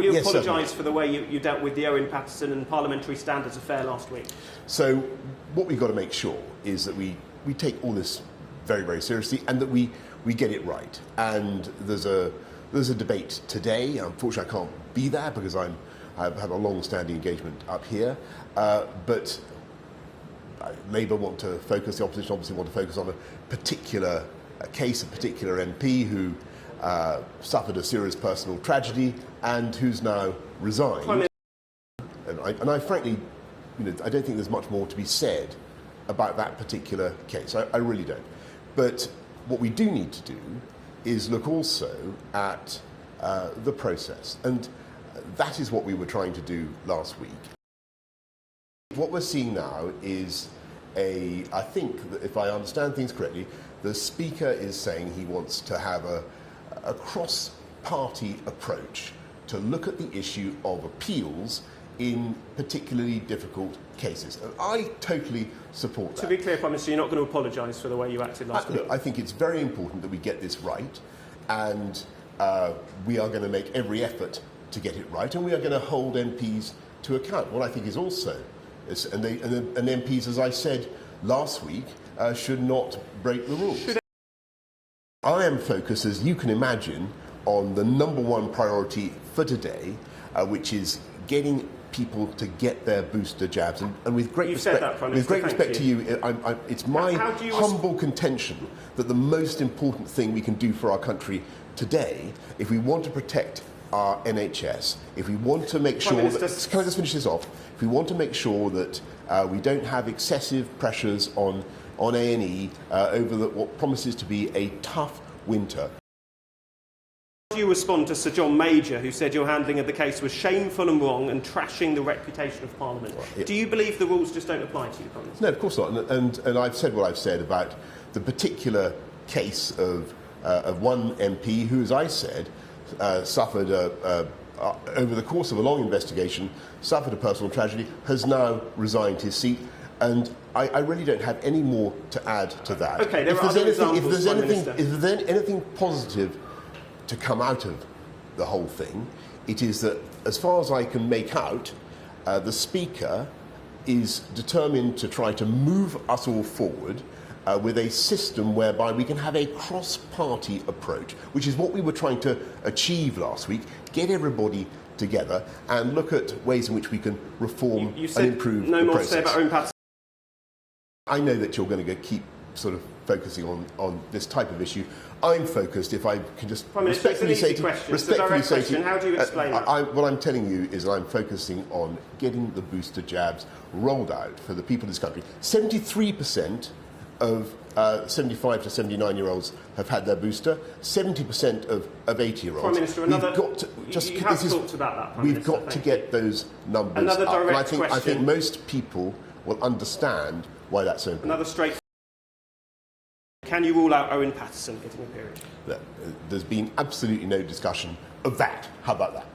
Will you Yes, apologise for the way you dealt with the Owen Paterson and parliamentary standards affair last week? So what we've got to make sure is that we take all this very, very seriously and that we get it right. And there's a debate today. Unfortunately, I can't be there because I've had a long-standing engagement up here. But Labour want to focus, the opposition obviously want to focus on a particular case, a particular MP who suffered a serious personal tragedy and who's now resigned. And I frankly, I don't think there's much more to be said about that particular case. I really don't. But what we do need to do is look also at the process. And that is what we were trying to do last week. What we're seeing now is I think that if I understand things correctly, the Speaker is saying he wants to have a cross-party approach to look at the issue of appeals in particularly difficult cases. And I totally support that. To be clear, Prime Minister, you're not going to apologise for the way you acted last week? Look, I think it's very important that we get this right, and we are going to make every effort to get it right, and we are going to hold MPs to account. What I think is also, and MPs, as I said last week, should not break the rules. I am focused, as you can imagine, on the #1 priority for today, which is getting people to get their booster jabs. And with great respect to you, it's my humble contention that the most important thing we can do for our country today, if we want to protect our NHS, if we want to make sure that, can I just finish this off? If we want to make sure that we don't have excessive pressures on A&E over what promises to be a tough winter. How do you respond to Sir John Major, who said your handling of the case was shameful and wrong and trashing the reputation of Parliament? Yeah. Do you believe the rules just don't apply to you, Prime Minister? No, of course not. And I've said what I've said about the particular case of one MP who, as I said, suffered over the course of a long investigation, suffered a personal tragedy, has now resigned his seat. And I really don't have any more to add to that. Okay, there are other examples, if there's anything positive to come out of the whole thing, it is that, as far as I can make out, the Speaker is determined to try to move us all forward with a system whereby we can have a cross-party approach, which is what we were trying to achieve last week, get everybody together and look at ways in which we can reform and improve the process. No more to say about Owen Paterson. I know that you're going to keep sort of focusing on this type of issue. I'm focused, if I can just respectfully say to you, how do you explain that? What I'm telling you is that I'm focusing on getting the booster jabs rolled out for the people of this country. 73% of 75 to 79-year-olds have had their booster. 70% of 80-year-olds. Prime Minister, we've got to get those numbers up. And I think most people will understand why that's so important. Another straight. Can you rule out Owen Paterson getting a period? There's been absolutely no discussion of that. How about that?